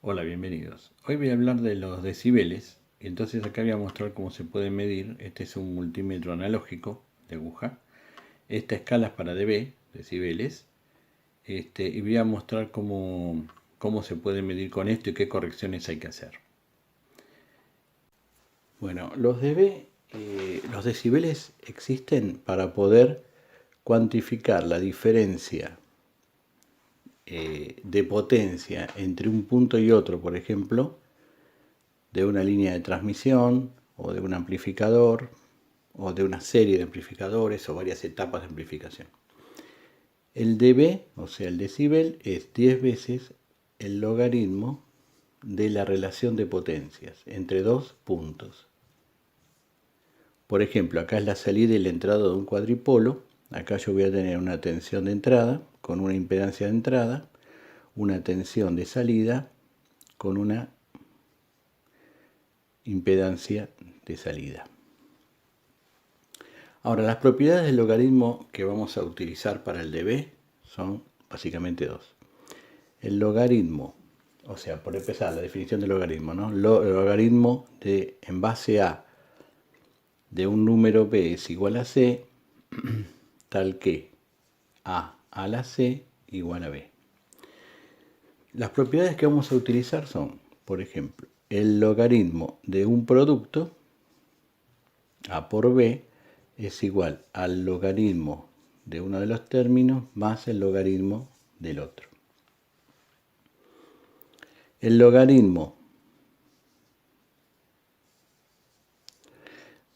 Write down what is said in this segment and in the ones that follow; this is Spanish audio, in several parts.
Hola, bienvenidos. Hoy voy a hablar de los decibeles. Y entonces acá voy a mostrar cómo se puede medir. Este es un multímetro analógico de aguja. Esta escala es para dB, decibeles. Y voy a mostrar cómo se puede medir con esto y qué correcciones hay que hacer. Bueno, los dB, los decibeles existen para poder cuantificar la diferencia de potencia entre un punto y otro, por ejemplo, de una línea de transmisión o de un amplificador o de una serie de amplificadores o varias etapas de amplificación. El dB, o sea el decibel, es 10 veces el logaritmo de la relación de potencias entre dos puntos. Por ejemplo, acá es la salida y la entrada de un cuadripolo. Acá yo voy a tener una tensión de entrada con una impedancia de entrada, una tensión de salida con una impedancia de salida. Ahora, las propiedades del logaritmo que vamos a utilizar para el dB son básicamente dos. El logaritmo, o sea, por empezar, la definición del logaritmo, ¿no? El logaritmo en base a de un número b es igual a c, tal que a la c igual a b. Las propiedades que vamos a utilizar son, por ejemplo, el logaritmo de un producto, a por b, es igual al logaritmo de uno de los términos más el logaritmo del otro. El logaritmo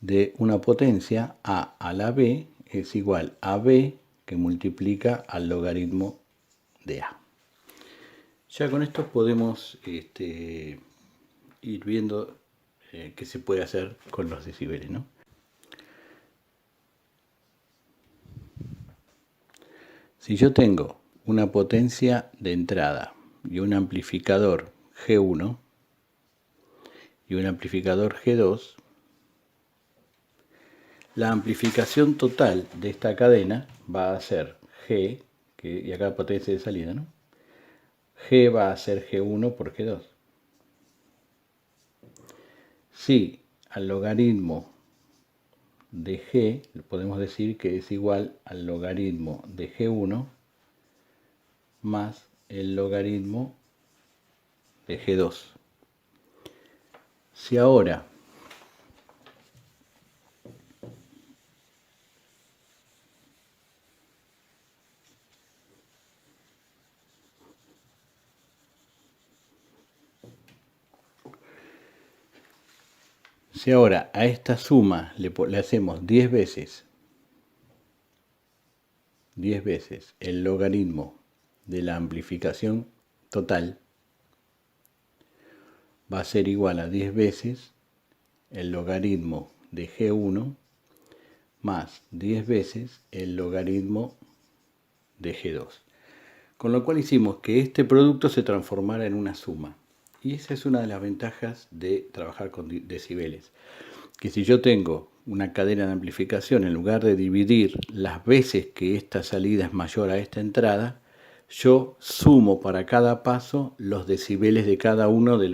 de una potencia a la b es igual a b que multiplica al logaritmo de a. Ya con esto podemos ir viendo qué se puede hacer con los decibeles, ¿no? Si yo tengo una potencia de entrada y un amplificador G1 y un amplificador G2, la amplificación total de esta cadena va a ser G, y acá potencia de salida, ¿no? G va a ser G1 por G2. Si al logaritmo de G podemos decir que es igual al logaritmo de G1 más el logaritmo de G2. Si ahora a esta suma le hacemos 10 veces el logaritmo de la amplificación total, va a ser igual a 10 veces el logaritmo de G1 más 10 veces el logaritmo de G2. Con lo cual hicimos que este producto se transformara en una suma. Y esa es una de las ventajas de trabajar con decibeles. Que si yo tengo una cadena de amplificación, en lugar de dividir las veces que esta salida es mayor a esta entrada, yo sumo para cada paso los decibeles de cada uno de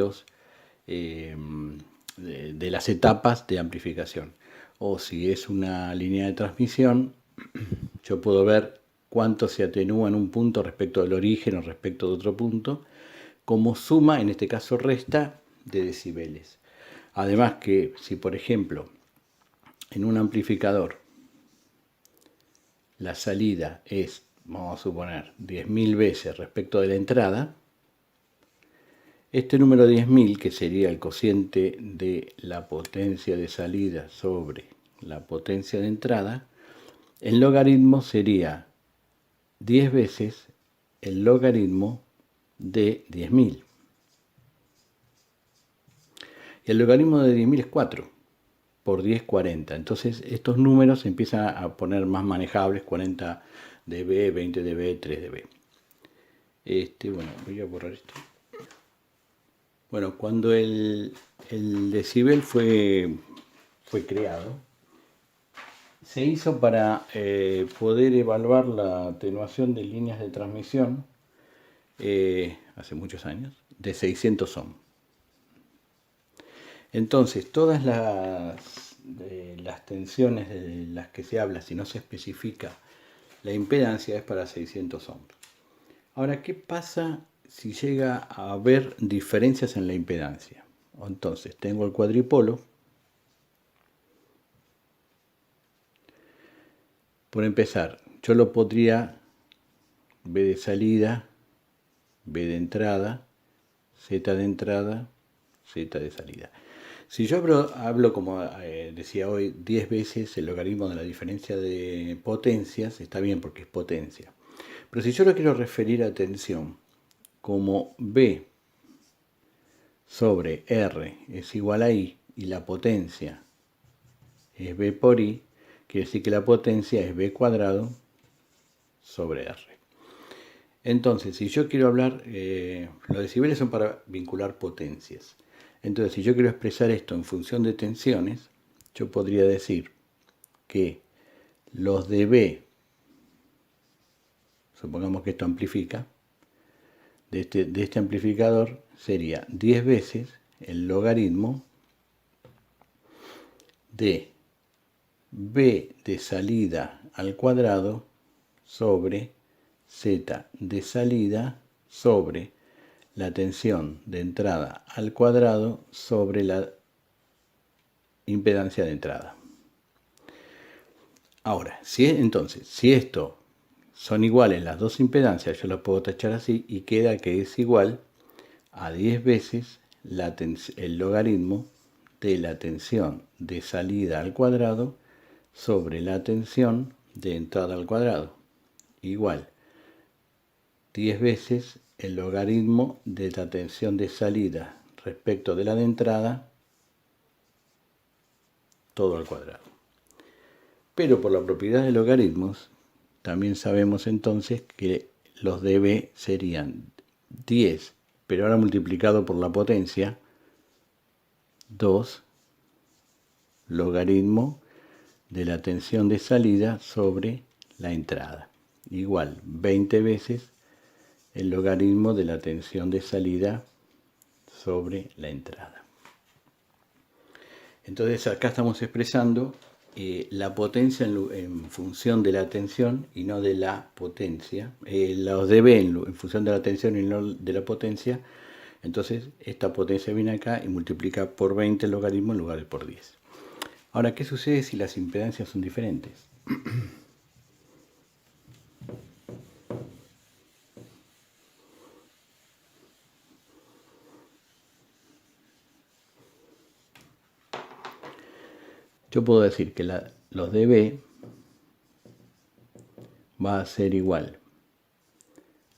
las etapas de amplificación. O si es una línea de transmisión, yo puedo ver cuánto se atenúa en un punto respecto del origen o respecto de otro punto, como suma, en este caso resta, de decibeles. Además que si, por ejemplo, en un amplificador la salida es, vamos a suponer, 10.000 veces respecto de la entrada, este número 10.000, que sería el cociente de la potencia de salida sobre la potencia de entrada, el logaritmo sería 10 veces el logaritmo de 10.000. Y el logaritmo de 10.000 es 4 por 10, 40. Entonces estos números se empiezan a poner más manejables, 40 dB, 20 dB, 3 dB. Bueno, voy a borrar esto. Bueno, cuando el decibel fue creado, se hizo para poder evaluar la atenuación de líneas de transmisión hace muchos años, de 600 ohm. Entonces, todas las tensiones de las que se habla, si no se especifica la impedancia, es para 600 ohms. Ahora, ¿qué pasa si llega a haber diferencias en la impedancia? Entonces, tengo el cuadripolo. Por empezar, yo lo podría B de salida, B de entrada, Z de entrada, Z de salida. Si yo hablo como decía hoy, 10 veces el logaritmo de la diferencia de potencias, está bien porque es potencia. Pero si yo lo quiero referir a tensión como B sobre R es igual a I y la potencia es B por I, quiere decir que la potencia es B cuadrado sobre R. Entonces, si yo quiero hablar, los decibeles son para vincular potencias. Entonces, si yo quiero expresar esto en función de tensiones, yo podría decir que los dB, supongamos que esto amplifica, de este amplificador sería 10 veces el logaritmo de B de salida al cuadrado sobre Z de salida sobre la tensión de entrada al cuadrado sobre la impedancia de entrada. Ahora, entonces, si esto son iguales las dos impedancias, yo lo puedo tachar así y queda que es igual a 10 veces el logaritmo de la tensión de salida al cuadrado sobre la tensión de entrada al cuadrado. Igual 10 veces el logaritmo de la tensión de salida respecto de la de entrada, todo al cuadrado. Pero por la propiedad de logaritmos, también sabemos entonces que los dB serían 10, pero ahora multiplicado por la potencia, 2 logaritmo de la tensión de salida sobre la entrada. Igual 20 veces el logaritmo de la tensión de salida sobre la entrada. Entonces acá estamos expresando la potencia en función de la tensión y no de la potencia. Los dB en función de la tensión y no de la potencia. Entonces esta potencia viene acá y multiplica por 20 el logaritmo en lugar de por 10. Ahora, ¿qué sucede si las impedancias son diferentes? Yo puedo decir que los dB va a ser igual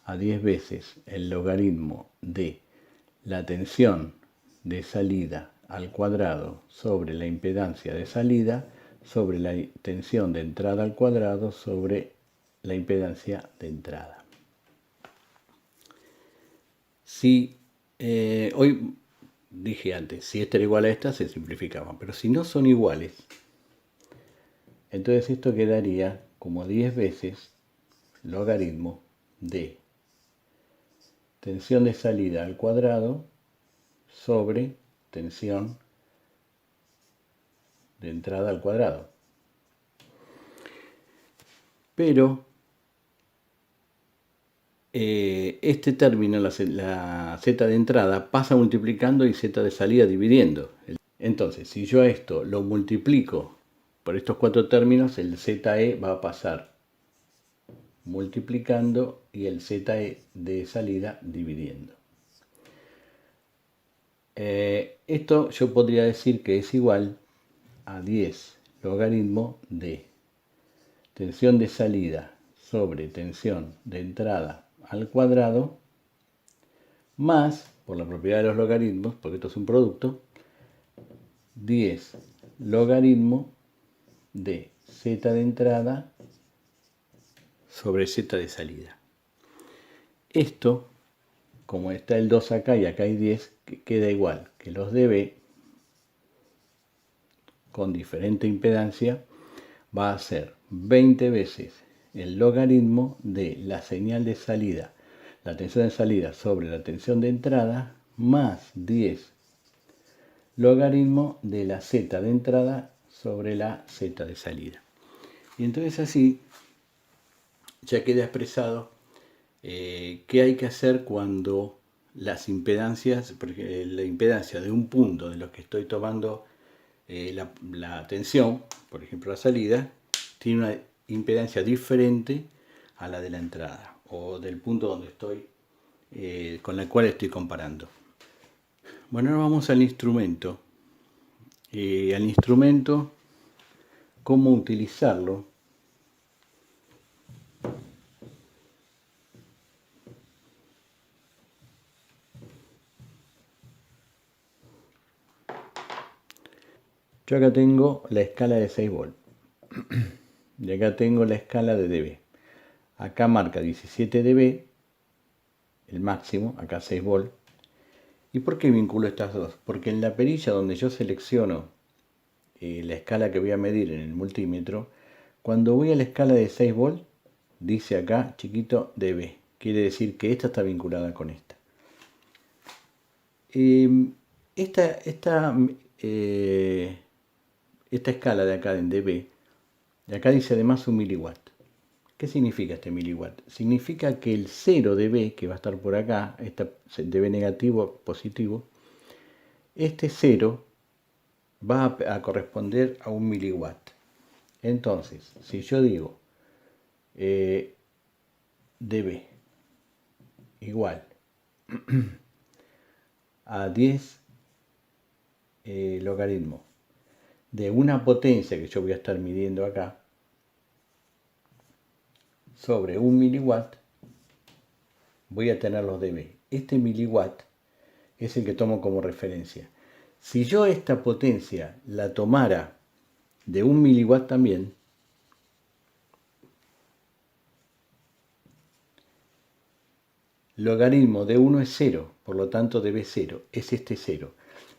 a 10 veces el logaritmo de la tensión de salida al cuadrado sobre la impedancia de salida sobre la tensión de entrada al cuadrado sobre la impedancia de entrada. Si hoy dije antes, si esta era igual a esta, se simplificaban, pero si no son iguales, entonces esto quedaría como 10 veces logaritmo de tensión de salida al cuadrado sobre tensión de entrada al cuadrado. Pero este término, la z de entrada, pasa multiplicando y z de salida dividiendo. Entonces, si yo a esto lo multiplico por estos cuatro términos, el ZE va a pasar multiplicando y el ZE de salida dividiendo. Esto yo podría decir que es igual a 10 logaritmo de tensión de salida sobre tensión de entrada al cuadrado más, por la propiedad de los logaritmos, porque esto es un producto, 10 logaritmo de z de entrada sobre z de salida. Esto, como está el 2 acá y acá hay 10, queda igual que los dB con diferente impedancia va a ser 20 veces el logaritmo de la señal de salida. la tensión de salida sobre la tensión de entrada más 10 logaritmo de la Z de entrada sobre la Z de salida. Y entonces así ya queda expresado qué hay que hacer cuando las impedancias, porque la impedancia de un punto de lo que estoy tomando la tensión, por ejemplo la salida, tiene una impedancia diferente a la de la entrada o del punto donde estoy, con la cual estoy comparando. Bueno, ahora vamos al instrumento. Cómo utilizarlo. Yo acá tengo la escala de 6 volt y acá tengo la escala de dB. Acá marca 17 dB, el máximo, acá 6 volt. ¿Y por qué vinculo estas dos? Porque en la perilla donde yo selecciono la escala que voy a medir en el multímetro, cuando voy a la escala de 6 volt, dice acá chiquito dB. Quiere decir que esta está vinculada con esta. Esta escala de acá en dB, de acá dice además un miliwatt. ¿Qué significa este miliwatt? Significa que el 0 dB, que va a estar por acá, este dB negativo, positivo, este 0 va a corresponder a un miliwatt. Entonces, si yo digo dB igual a 10 logaritmo de una potencia que yo voy a estar midiendo acá sobre un miliwatt, voy a tener los dB. Este miliwatt es el que tomo como referencia. Si yo esta potencia la tomara de un miliwatt también, logaritmo de 1 es 0, por lo tanto dB 0, es este 0.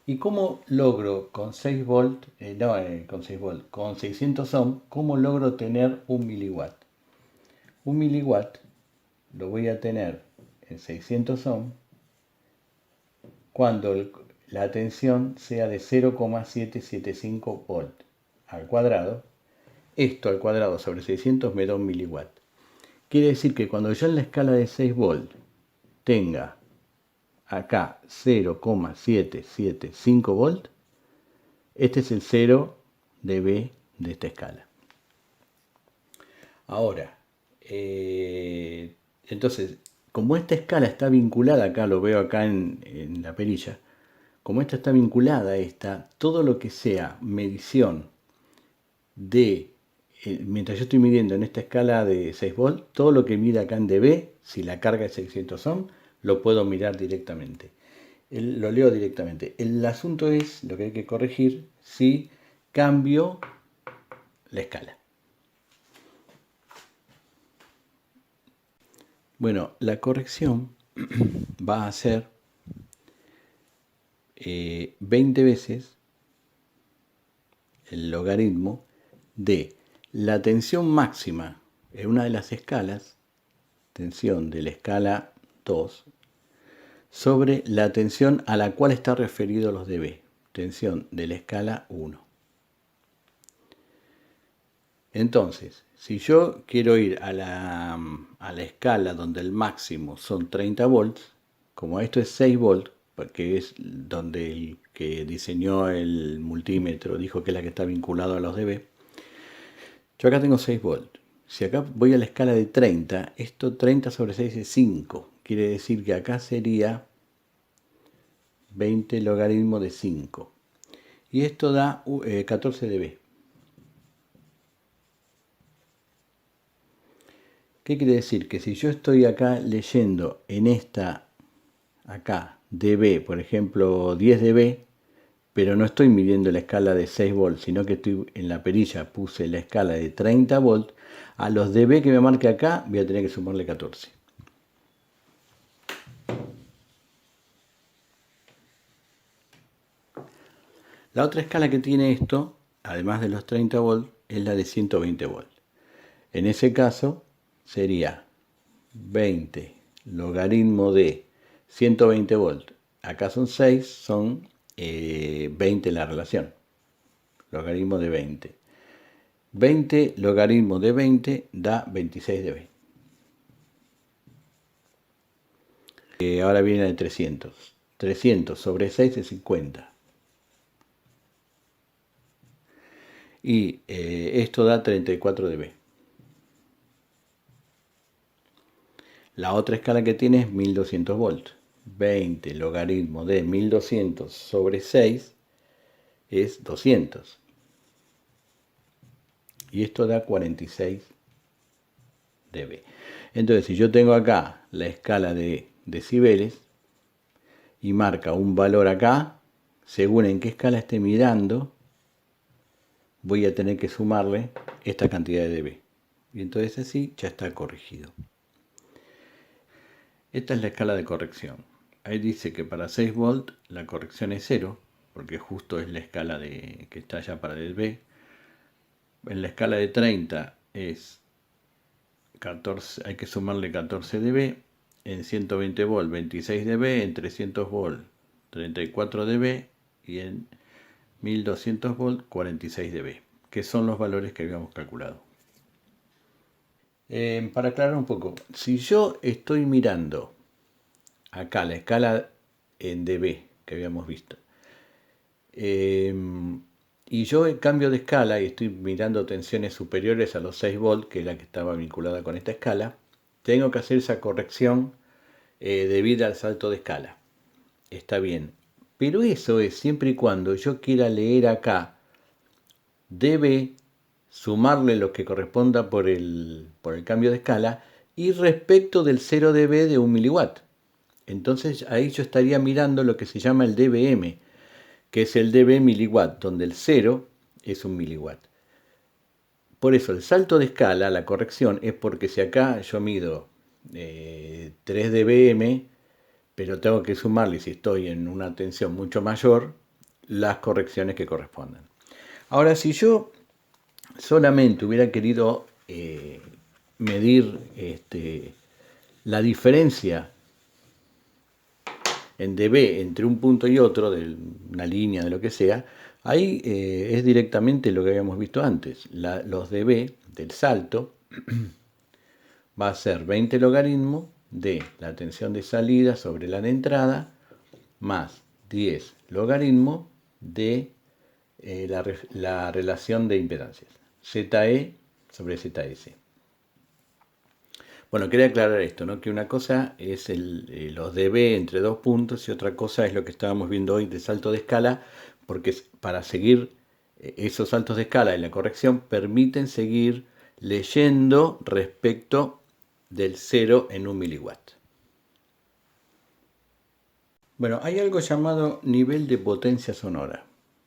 ¿Y cómo logro con 6 volt, con 600 ohm, cómo logro tener un miliwatt? Un miliwatt lo voy a tener en 600 ohm cuando la tensión sea de 0,775 volt al cuadrado. Esto al cuadrado sobre 600 me da un miliwatt. Quiere decir que cuando yo en la escala de 6 volt tenga acá 0,775 volt, este es el 0 dB de esta escala. Ahora, entonces, como esta escala está vinculada, acá lo veo acá en la perilla, como esta está vinculada a esta, todo lo que sea medición de, mientras yo estoy midiendo en esta escala de 6 volt, todo lo que mida acá en dB, si la carga es 600 ohm, lo puedo mirar directamente. Lo leo directamente. El asunto es, lo que hay que corregir, si cambio la escala. Bueno, la corrección va a ser 20 veces el logaritmo de la tensión máxima en una de las escalas, tensión de la escala 2, sobre la tensión a la cual está referido los dB, tensión de la escala 1. Entonces, si yo quiero ir a la escala donde el máximo son 30 volts, como esto es 6 volts, porque es donde el que diseñó el multímetro dijo que es la que está vinculado a los dB, yo acá tengo 6 volts. Si acá voy a la escala de 30, esto 30 sobre 6 es 5. Quiere decir que acá sería 20 logaritmo de 5. Y esto da 14 dB. ¿Qué quiere decir? Que si yo estoy acá leyendo en esta, acá, dB, por ejemplo 10 dB, pero no estoy midiendo la escala de 6 volts, sino que estoy en la perilla, puse la escala de 30 volts, a los dB que me marque acá voy a tener que sumarle 14. La otra escala que tiene esto, además de los 30 volts, es la de 120 volts. En ese caso sería 20 logaritmo de 120 volts, acá son 6, son 20 la relación. Logaritmo de 20. 20 logaritmo de 20 da 26 dB. Ahora viene de 300. 300 sobre 6 es 50. Y esto da 34 dB. La otra escala que tiene es 1200 volts. 20 logaritmo de 1200 sobre 6 es 200. Y esto da 46 dB. Entonces, si yo tengo acá la escala de decibeles y marca un valor acá, según en qué escala esté mirando, voy a tener que sumarle esta cantidad de dB. Y entonces así ya está corregido. Esta es la escala de corrección. Ahí dice que para 6 volts la corrección es 0, porque justo es la escala que está allá para dB. En la escala de 30 es 14, hay que sumarle 14 dB. En 120 volts 26 dB, en 300 volts 34 dB y en 1200 volts 46 dB, que son los valores que habíamos calculado. Para aclarar un poco, si yo estoy mirando acá la escala en dB que habíamos visto, y yo cambio de escala y estoy mirando tensiones superiores a los 6 volts, que es la que estaba vinculada con esta escala, tengo que hacer esa corrección debido al salto de escala. Está bien, pero eso es siempre y cuando yo quiera leer acá dB, sumarle lo que corresponda por el cambio de escala y respecto del 0 dB de 1 miliwatt. Entonces ahí yo estaría mirando lo que se llama el dBm, que es el dB miliwatt, donde el 0 es 1 miliwatt. Por eso el salto de escala, la corrección, es porque si acá yo mido 3 dBm, pero tengo que sumarle, si estoy en una tensión mucho mayor, las correcciones que correspondan. Ahora, si yo solamente hubiera querido medir la diferencia en dB entre un punto y otro, de una línea, de lo que sea, ahí es directamente lo que habíamos visto antes. Los dB del salto va a ser 20 logaritmo de la tensión de salida sobre la de entrada más 10 logaritmo de la relación de impedancias, ZE sobre ZS. Bueno, quería aclarar esto, ¿no? Que una cosa es los dB entre dos puntos y otra cosa es lo que estábamos viendo hoy de salto de escala, porque para seguir esos saltos de escala y la corrección permiten seguir leyendo respecto del 0 en 1 miliwatt. Bueno, hay algo llamado nivel de potencia sonora.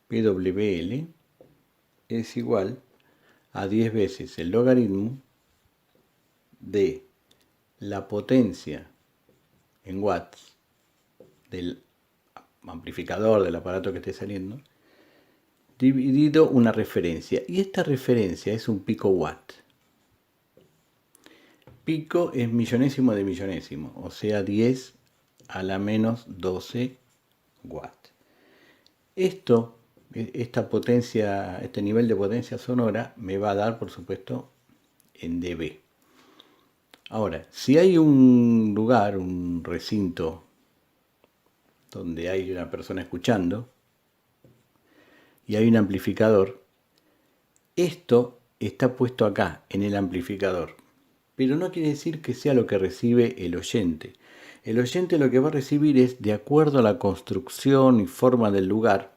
PWL es igual a 10 veces el logaritmo de la potencia en watts del amplificador, del aparato que esté saliendo, dividido una referencia. Y esta referencia es un pico watt. Pico es millonésimo de millonésimo, o sea 10 a la menos 12 watt. Esta potencia, este nivel de potencia sonora me va a dar, por supuesto, en dB. Ahora, si hay un lugar, un recinto, donde hay una persona escuchando y hay un amplificador, esto está puesto acá, en el amplificador. Pero no quiere decir que sea lo que recibe el oyente. El oyente lo que va a recibir es, de acuerdo a la construcción y forma del lugar,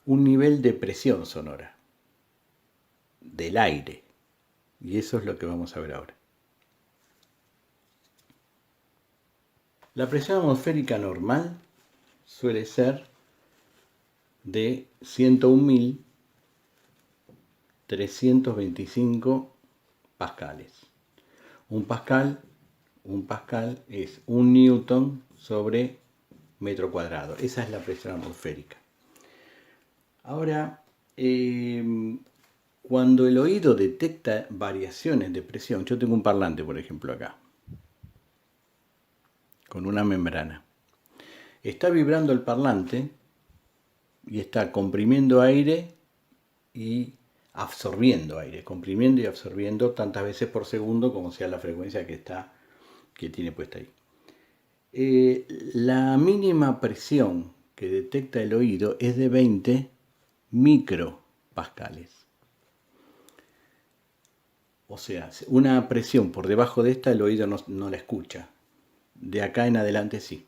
un nivel de presión sonora del aire. Y eso es lo que vamos a ver ahora. La presión atmosférica normal suele ser de 101.325 pascales. Un pascal es 1 newton sobre metro cuadrado. Esa es la presión atmosférica. Ahora, cuando el oído detecta variaciones de presión, yo tengo un parlante, por ejemplo, acá. con una membrana. Está vibrando el parlante y está comprimiendo aire y absorbiendo aire, comprimiendo y absorbiendo tantas veces por segundo como sea la frecuencia que tiene puesta ahí. La mínima presión que detecta el oído es de 20 micropascales. O sea, una presión por debajo de esta el oído no la escucha. De acá en adelante sí.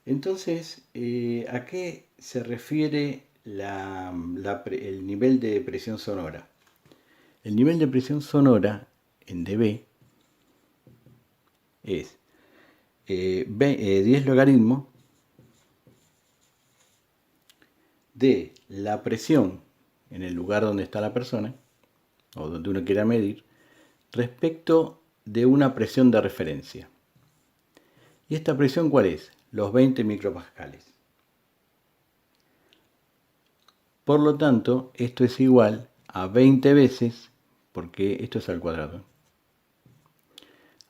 Entonces, ¿a qué se refiere el nivel de presión sonora? El nivel de presión sonora en dB es 10 logaritmos de la presión en el lugar donde está la persona, o donde uno quiera medir, respecto de una presión de referencia. ¿Y esta presión cuál es? Los 20 micropascales. Por lo tanto, esto es igual a 20 veces, porque esto es al cuadrado,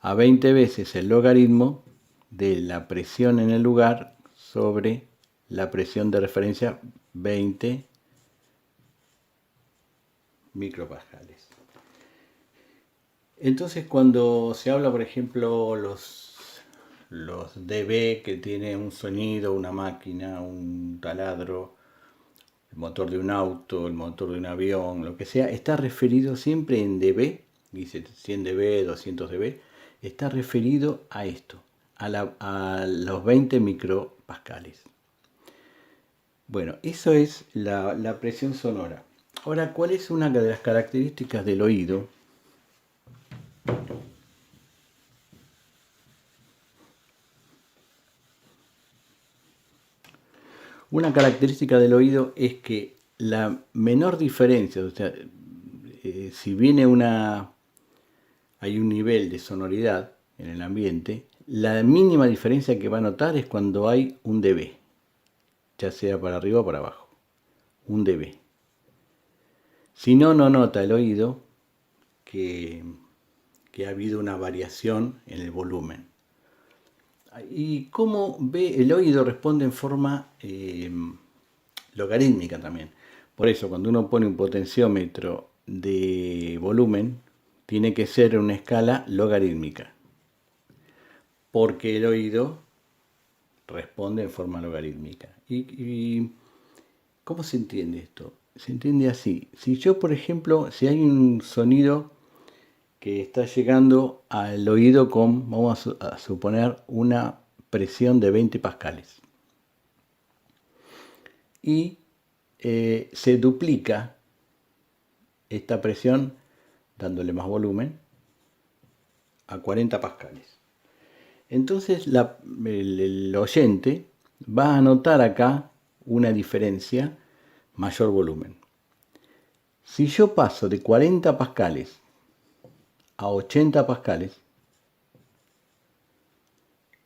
a 20 veces el logaritmo de la presión en el lugar sobre la presión de referencia, 20 micropascales. Entonces, cuando se habla, por ejemplo, los dB que tiene un sonido, una máquina, un taladro, el motor de un auto, el motor de un avión, lo que sea, está referido siempre en dB, dice 100 dB, 200 dB, está referido a esto, a los 20 micropascales. Bueno, eso es la presión sonora. Ahora, ¿cuál es una de las características del oído? Una característica del oído es que la menor diferencia, o sea, si viene hay un nivel de sonoridad en el ambiente, la mínima diferencia que va a notar es cuando hay un dB, ya sea para arriba o para abajo, un dB. Si no, no nota el oído que ha habido una variación en el volumen. Y como ve, el oído responde en forma logarítmica también. Por eso, cuando uno pone un potenciómetro de volumen, tiene que ser en una escala logarítmica, porque el oído responde en forma logarítmica. ¿Y cómo se entiende esto? Se entiende así. Si yo, por ejemplo, si hay un sonido que está llegando al oído con, vamos a suponer, una presión de 20 pascales. Y se duplica esta presión dándole más volumen a 40 pascales. Entonces el oyente va a notar acá una diferencia, mayor volumen. Si yo paso de 40 pascales a 80 pascales,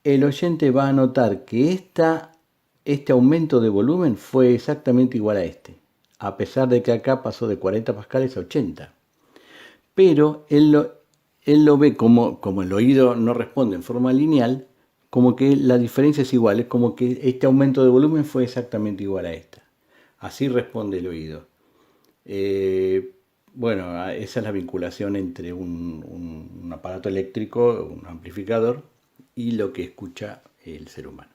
el oyente va a notar que este aumento de volumen fue exactamente igual a este, a pesar de que acá pasó de 40 pascales a 80. Pero él lo ve como el oído no responde en forma lineal, como que la diferencia es igual, es como que este aumento de volumen fue exactamente igual a esta. Así responde el oído. Bueno, esa es la vinculación entre un aparato eléctrico, un amplificador, y lo que escucha el ser humano.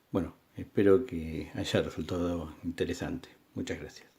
Bueno, espero que haya resultado interesante. Muchas gracias.